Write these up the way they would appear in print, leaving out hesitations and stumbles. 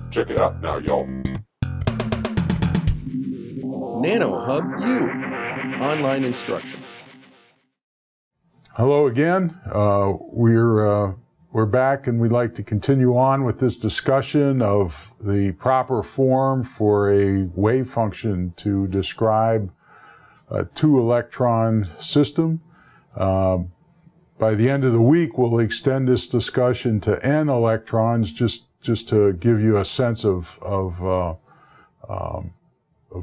Check it out now, y'all. NanoHub U, online instruction. Hello again. We're back, and we'd like to continue on with this discussion of the proper form for a wave function to describe a 2-electron system. By the end of the week, we'll extend this discussion to n electrons, just to give you a sense of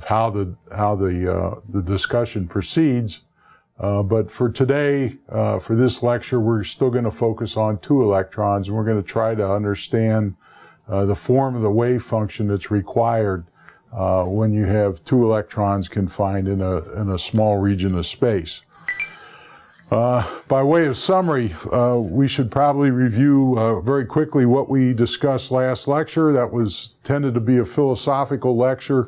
how the discussion proceeds. But for today, for this lecture, we're still going to focus on 2 electrons, and we're going to try to understand the form of the wave function that's required when you have 2 electrons confined in a small region of space. By way of summary, we should probably review very quickly what we discussed last lecture. That tended to be a philosophical lecture,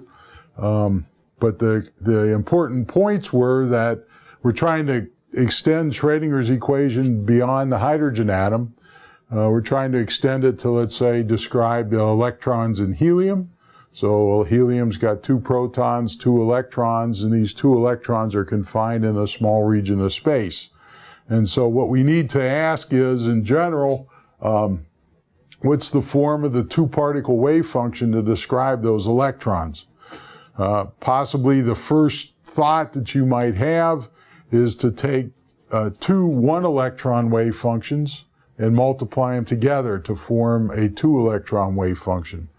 but the important points were that we're trying to extend Schrödinger's equation beyond the hydrogen atom. We're trying to extend it to, let's say, describe the electrons in helium. So helium's got 2 protons, 2 electrons, and these 2 electrons are confined in a small region of space. And so what we need to ask is, in general, what's the form of the 2-particle wave function to describe those electrons? Possibly the first thought that you might have is to take 2 1-electron wave functions and multiply them together to form a 2-electron wave function.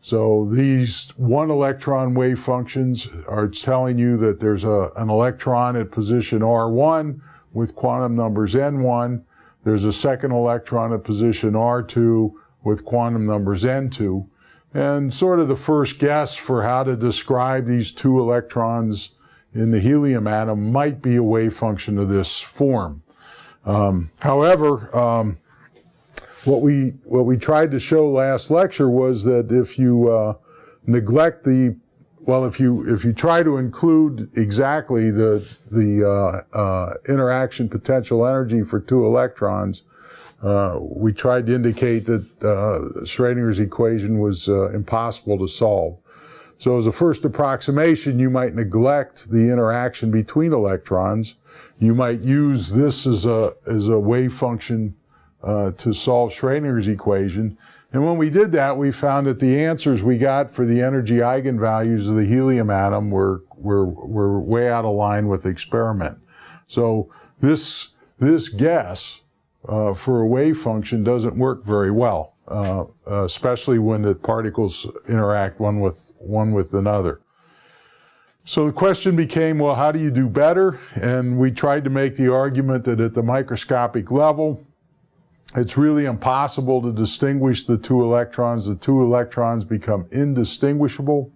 So these 1-electron wave functions are telling you that there's an electron at position R1 with quantum numbers N1. There's a second electron at position R2 with quantum numbers N2. And sort of the first guess for how to describe these 2 electrons in the helium atom might be a wave function of this form. However, what we tried to show last lecture was that if you neglect if you try to include exactly the interaction potential energy for 2 electrons, we tried to indicate that Schrödinger's equation was impossible to solve. So as a first approximation, you might neglect the interaction between electrons. You might use this as a wave function to solve Schrödinger's equation. And when we did that, we found that the answers we got for the energy eigenvalues of the helium atom were way out of line with the experiment. So this guess for a wave function doesn't work very well, especially when the particles interact one with another. So the question became, well, how do you do better? And we tried to make the argument that at the microscopic level, it's really impossible to distinguish the 2 electrons. The 2 electrons become indistinguishable,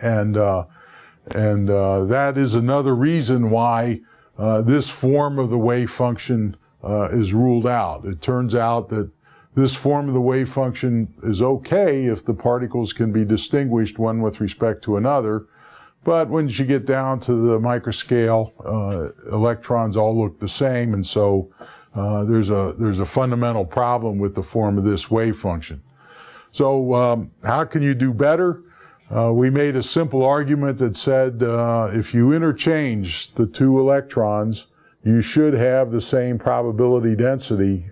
and that is another reason why this form of the wave function is ruled out. It turns out that this form of the wave function is okay if the particles can be distinguished one with respect to another, but once you get down to the microscale, electrons all look the same, and so there's a fundamental problem with the form of this wave function. So how can you do better? We made a simple argument that said if you interchange the 2 electrons, you should have the same probability density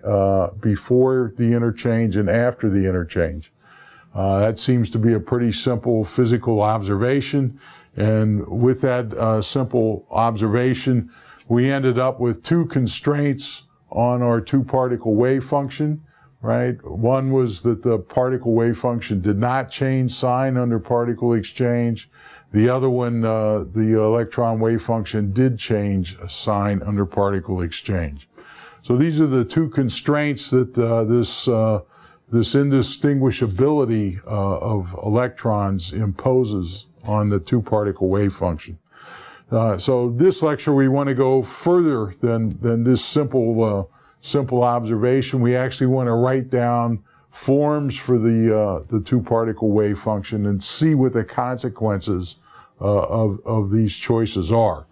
before the interchange and after the interchange. That seems to be a pretty simple physical observation, and with that simple observation, we ended up with 2 constraints on our 2-particle wave function, right? One was that the particle wave function did not change sign under particle exchange. The other one, the electron wave function did change sign under particle exchange. So these are the 2 constraints that this indistinguishability of electrons imposes on the 2-particle wave function. So this lecture, we want to go further than this simple observation. We actually want to write down forms for the 2-particle wave function and see what the consequences of these choices are.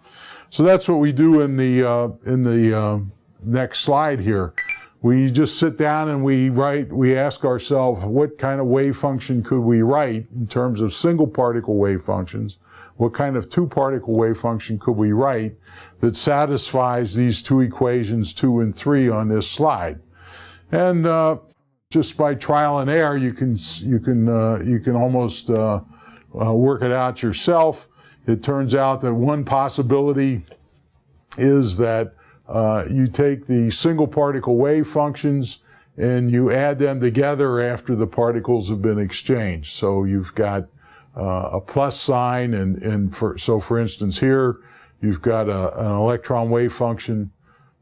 So that's what we do in the next slide here. we just sit down and we ask ourselves, what kind of wave function could we write in terms of single particle wave functions? What kind of two particle wave function could we write that satisfies these two equations 2 and 3 on this slide? And just by trial and error, you can almost work it out yourself. It turns out that one possibility is that you take the single particle wave functions and you add them together after the particles have been exchanged. So you've got a plus sign, and for instance here, you've got an electron wave function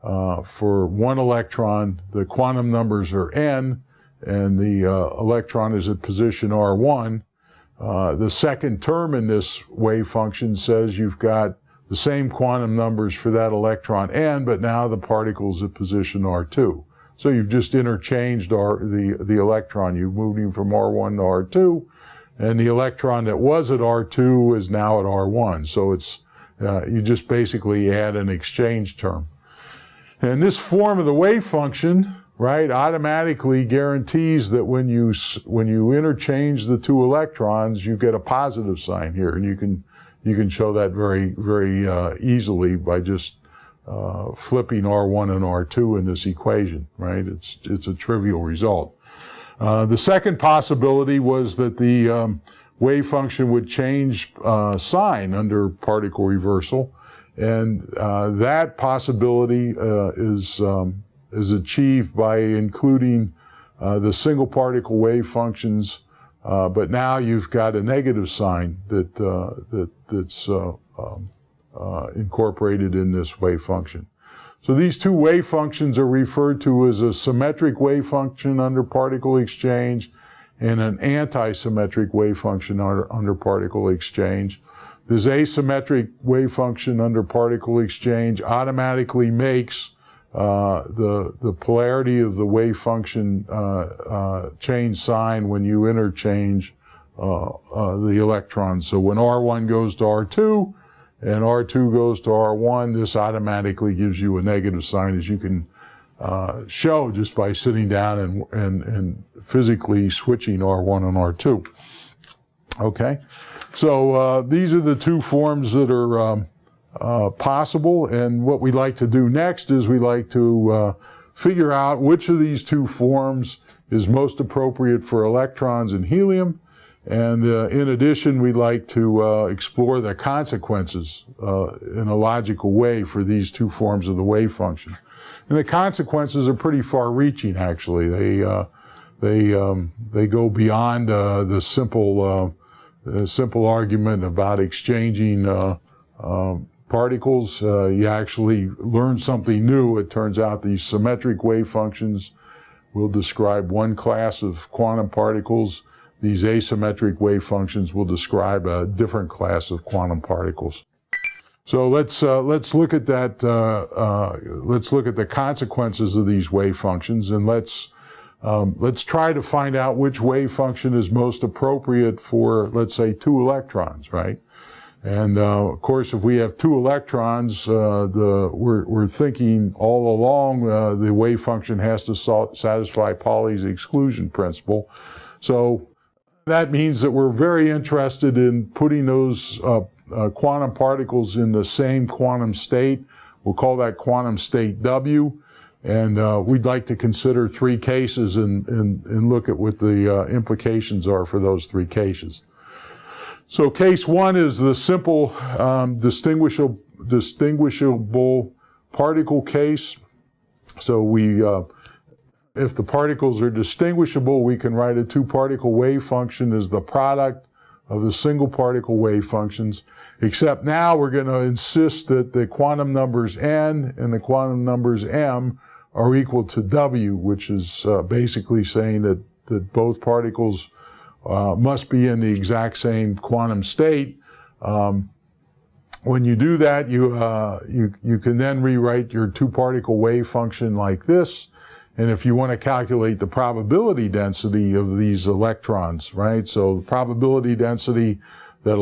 for one electron. The quantum numbers are n, and the electron is at position R1. The second term in this wave function says you've got the same quantum numbers for that electron n, but now the particle's at position R2. So you've just interchanged the electron. You've moved him from R1 to R2, and the electron that was at R2 is now at R1. So it's you just basically add an exchange term. And this form of the wave function, right, automatically guarantees that when you interchange the two electrons, you get a positive sign here, and you can show that very, very easily by just flipping R1 and R2 in this equation, right? It's a trivial result. The second possibility was that the wave function would change sign under particle reversal, and that possibility is achieved by including the single particle wave functions, but now you've got a negative sign that's incorporated in this wave function. So these two wave functions are referred to as a symmetric wave function under particle exchange and an anti-symmetric wave function under particle exchange. This asymmetric wave function under particle exchange automatically makes the polarity of the wave function change sign when you interchange the electrons. So when R1 goes to R2 and R2 goes to R1, this automatically gives you a negative sign, as you can show just by sitting down and physically switching R1 and R2. Okay, so these are the two forms that are possible, and what we like to do next is we like to figure out which of these two forms is most appropriate for electrons and helium, and in addition we like to explore the consequences in a logical way for these two forms of the wave function. And the consequences are pretty far-reaching, actually. They go beyond the simple argument about exchanging particles. You actually learn something new. It turns out these symmetric wave functions will describe one class of quantum particles. These asymmetric wave functions will describe a different class of quantum particles. So let's look at that. Let's look at the consequences of these wave functions, and let's try to find out which wave function is most appropriate for, let's say, two electrons, right? And of course, if we have two electrons, we're thinking all along the wave function has to satisfy Pauli's exclusion principle. So that means that we're very interested in putting those quantum particles in the same quantum state. We'll call that quantum state W. And we'd like to consider three cases and look at what the implications are for those three cases. So case one is the simple distinguishable particle case. So if the particles are distinguishable, we can write a two-particle wave function as the product of the single particle wave functions, except now we're going to insist that the quantum numbers n and the quantum numbers m are equal to W, which is basically saying that both particles must be in the exact same quantum state. When you do that, you can then rewrite your two-particle wave function like this. And if you want to calculate the probability density of these electrons, right? So the probability density that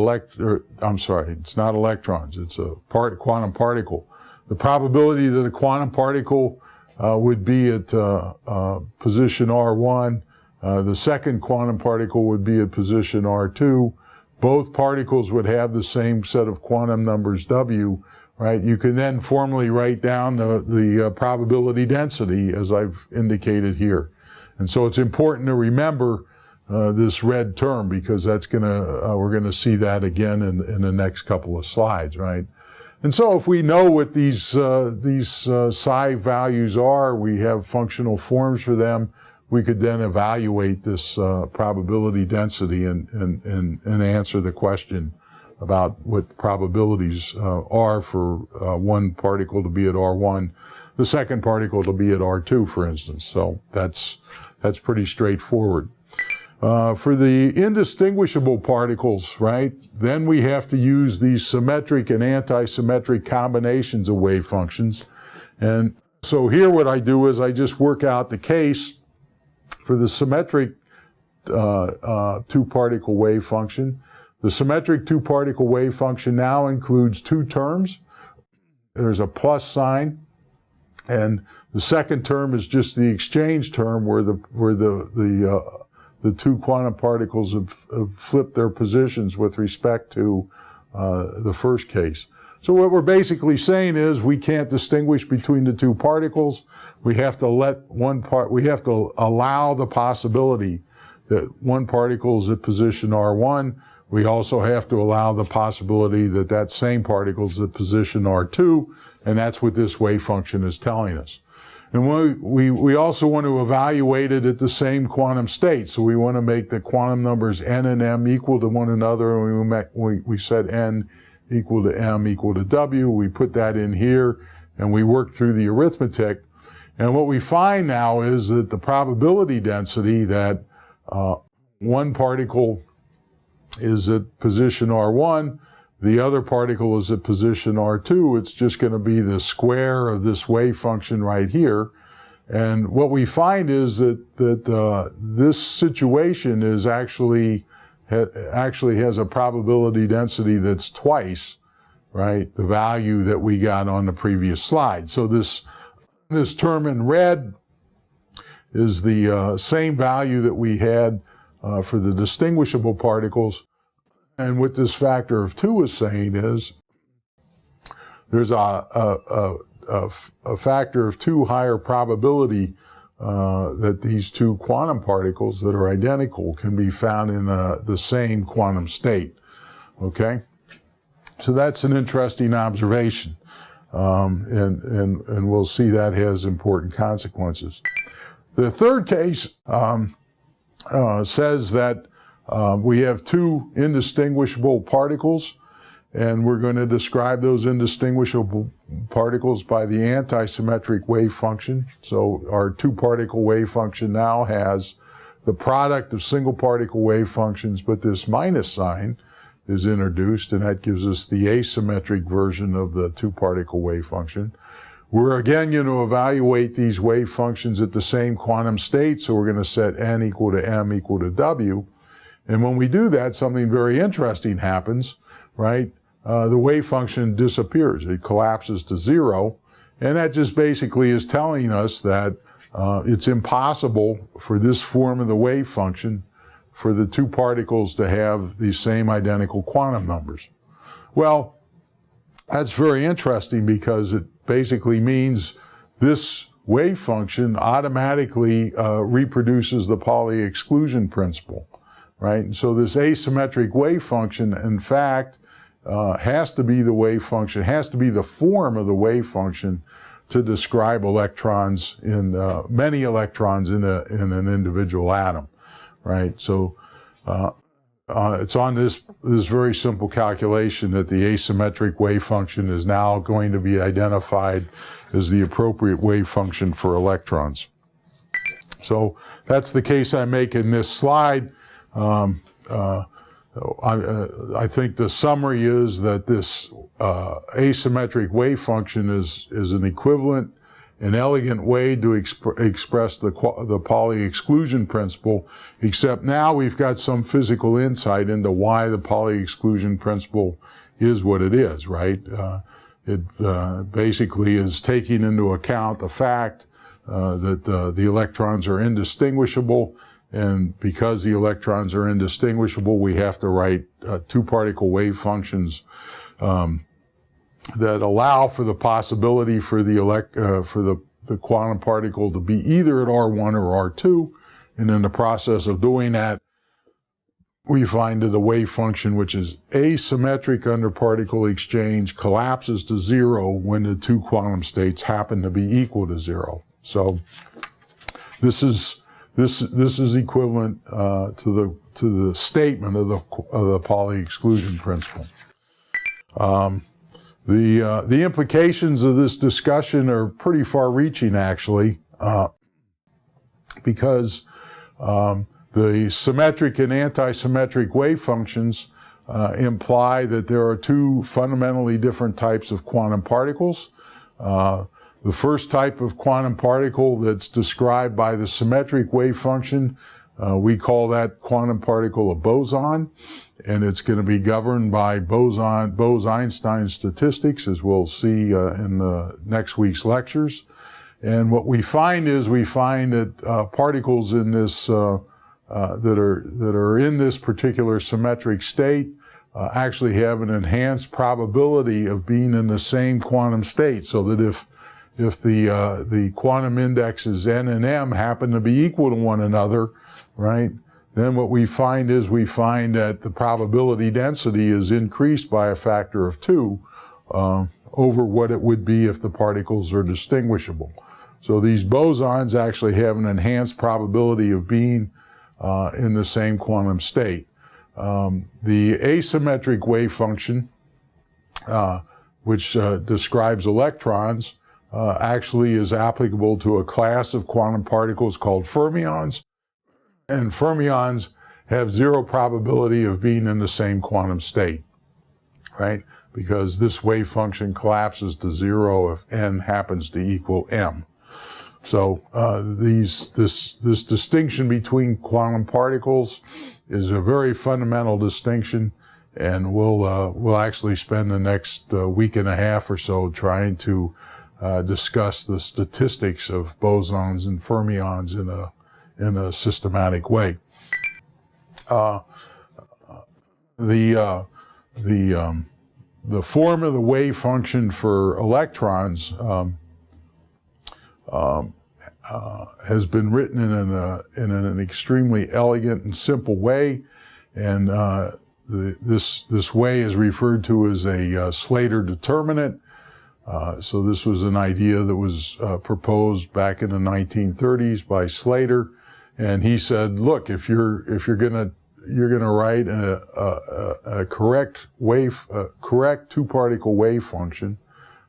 it's not electrons, it's a quantum particle. The probability that a quantum particle would be at position R1. The second quantum particle would be at position R2. Both particles would have the same set of quantum numbers W, right? You can then formally write down the probability density as I've indicated here. And so it's important to remember this red term, because that's we're gonna see that again in the next couple of slides, right? And so if we know what these psi values are, we have functional forms for them, we could then evaluate this probability density and answer the question about what probabilities are for one particle to be at R1, the second particle to be at R2, for instance. So that's pretty straightforward. For the indistinguishable particles, right, then we have to use these symmetric and anti-symmetric combinations of wave functions. And so here what I do is I just work out the case for the symmetric two-particle wave function. The symmetric two-particle wave function now includes two terms. There's a plus sign, and the second term is just the exchange term where the two quantum particles have flipped their positions with respect to the first case. So what we're basically saying is we can't distinguish between the two particles. We have to allow the possibility that one particle is at position R1. We also have to allow the possibility that that same particle is at position R2, and that's what this wave function is telling us. And we also want to evaluate it at the same quantum state. So we want to make the quantum numbers n and m equal to one another, and we set n equal to m equal to w. We put that in here, and we work through the arithmetic. And what we find now is that the probability density that one particle is at position R1, the other particle is at position R2, it's just going to be the square of this wave function right here. And what we find is that this situation is actually has a probability density that's twice, right, the value that we got on the previous slide. So this term in red is the same value that we had for the distinguishable particles. And what this factor of 2 is saying is there's a factor of 2 higher probability that these two quantum particles that are identical can be found in the same quantum state. Okay? So that's an interesting observation. And we'll see that has important consequences. The third case says that we have two indistinguishable particles, and we're going to describe those indistinguishable particles by the anti-symmetric wave function. So our two-particle wave function now has the product of single particle wave functions, but this minus sign is introduced, and that gives us the asymmetric version of the two-particle wave function. We're again going to evaluate these wave functions at the same quantum state, so we're going to set n equal to m equal to w. And when we do that, something very interesting happens, right? The wave function disappears. It collapses to 0. And that just basically is telling us that it's impossible for this form of the wave function for the two particles to have the same identical quantum numbers. Well, that's very interesting because it basically means this wave function automatically reproduces the Pauli exclusion principle, right? And so this asymmetric wave function, in fact, has to be the wave function, has to be the form of the wave function to describe electrons in many electrons in an individual atom, right? So it's on this very simple calculation that the asymmetric wave function is now going to be identified as the appropriate wave function for electrons. So that's the case I make in this slide. I think the summary is that this asymmetric wave function is an equivalent, an elegant way to express the Pauli exclusion principle, except now we've got some physical insight into why the Pauli exclusion principle is what it is, right? It basically is taking into account the fact that the electrons are indistinguishable. And because the electrons are indistinguishable, we have to write two-particle wave functions that allow for the possibility for the quantum particle to be either at R1 or R2. And in the process of doing that, we find that the wave function, which is asymmetric under particle exchange, collapses to zero when the two quantum states happen to be equal to zero. So this is equivalent to the statement of the Pauli exclusion principle. The implications of this discussion are pretty far-reaching, actually, because the symmetric and anti-symmetric wave functions imply that there are two fundamentally different types of quantum particles. The first type of quantum particle that's described by the symmetric wave function, we call that quantum particle a boson, and it's going to be governed by Bose-Einstein statistics, as we'll see in the next week's lectures. And what we find is that particles in this that are in this particular symmetric state actually have an enhanced probability of being in the same quantum state, so that if the quantum indexes n and m happen to be equal to one another, right, then what we find that the probability density is increased by a factor of 2 over what it would be if the particles are distinguishable. So these bosons actually have an enhanced probability of being in the same quantum state. The asymmetric wave function, which describes electrons, actually is applicable to a class of quantum particles called fermions, and fermions have zero probability of being in the same quantum state, right? Because this wave function collapses to zero if n happens to equal m. So this distinction between quantum particles is a very fundamental distinction, and we'll actually spend the next week and a half or so trying to discuss the statistics of bosons and fermions in a systematic way. The form of the wave function for electrons has been written in an extremely elegant and simple way, and this way is referred to as a Slater determinant. So this was an idea that was proposed back in the 1930s by Slater, and he said, look, if you're gonna write a correct two-particle wave function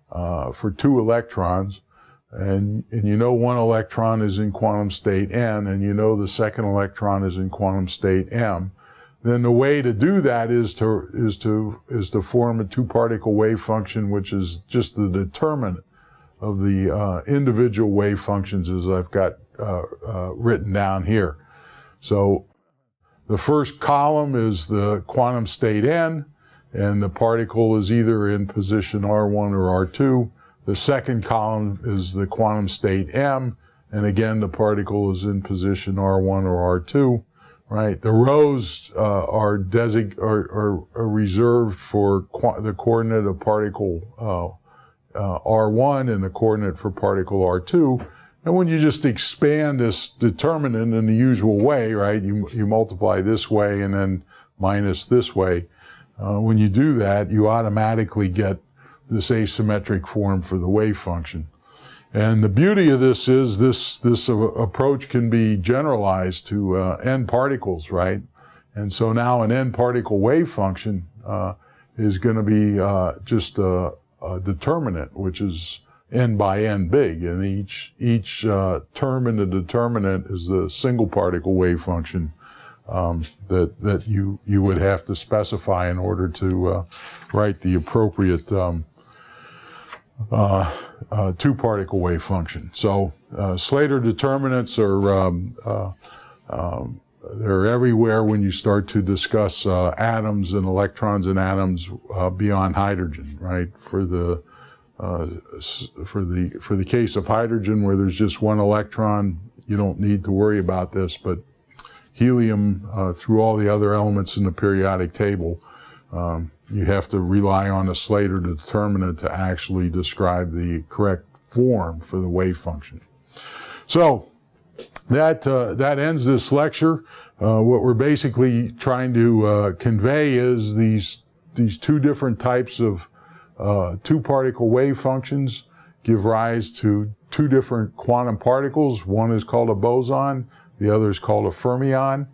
for two electrons, and you know one electron is in quantum state n, and you know the second electron is in quantum state m, then the way to do that is to form a two-particle wave function, which is just the determinant of the individual wave functions as I've got written down here. So the first column is the quantum state n, and the particle is either in position R1 or R2. The second column is the quantum state m, and again the particle is in position R1 or R2. Right, the rows are reserved for the coordinate of particle R1 and the coordinate for particle R2. And when you just expand this determinant in the usual way, right, you multiply this way and then minus this way. When you do that, you automatically get this asymmetric form for the wave function. And the beauty of this is this approach can be generalized to n particles, right? And so now an n particle wave function is going to be just a determinant, which is n by n big, and each term in the determinant is the single particle wave function that you would have to specify in order to write the appropriate two-particle wave function. So Slater determinants are they're everywhere when you start to discuss atoms and electrons and atoms beyond hydrogen, right? For the for the case of hydrogen, where there's just one electron, you don't need to worry about this, but helium, through all the other elements in the periodic table, you have to rely on a Slater determinant to actually describe the correct form for the wave function. So that ends this lecture. What we're basically trying to convey is these two different types of two-particle wave functions give rise to two different quantum particles. One is called a boson, the other is called a fermion.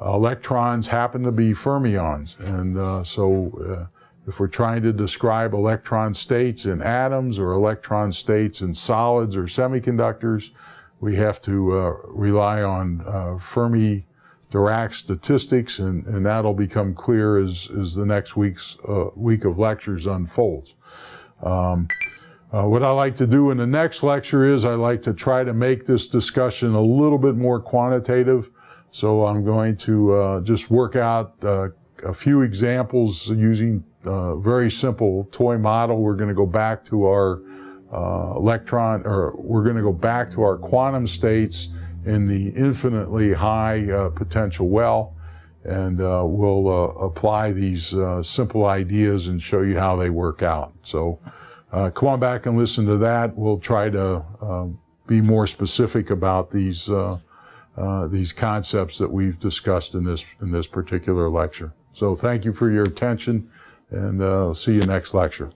Electrons happen to be fermions, and so if we're trying to describe electron states in atoms or electron states in solids or semiconductors, we have to rely on Fermi-Dirac statistics, and that'll become clear as the next week of lectures unfolds. What I like to do in the next lecture is I like to try to make this discussion a little bit more quantitative. So I'm going to just work out a few examples using a very simple toy model. We're going to go back to our we're going to go back to our quantum states in the infinitely high potential well, and we'll apply these simple ideas and show you how they work out. So come on back and listen to that. We'll try to be more specific about these concepts that we've discussed in this particular lecture. So thank you for your attention, and see you next lecture.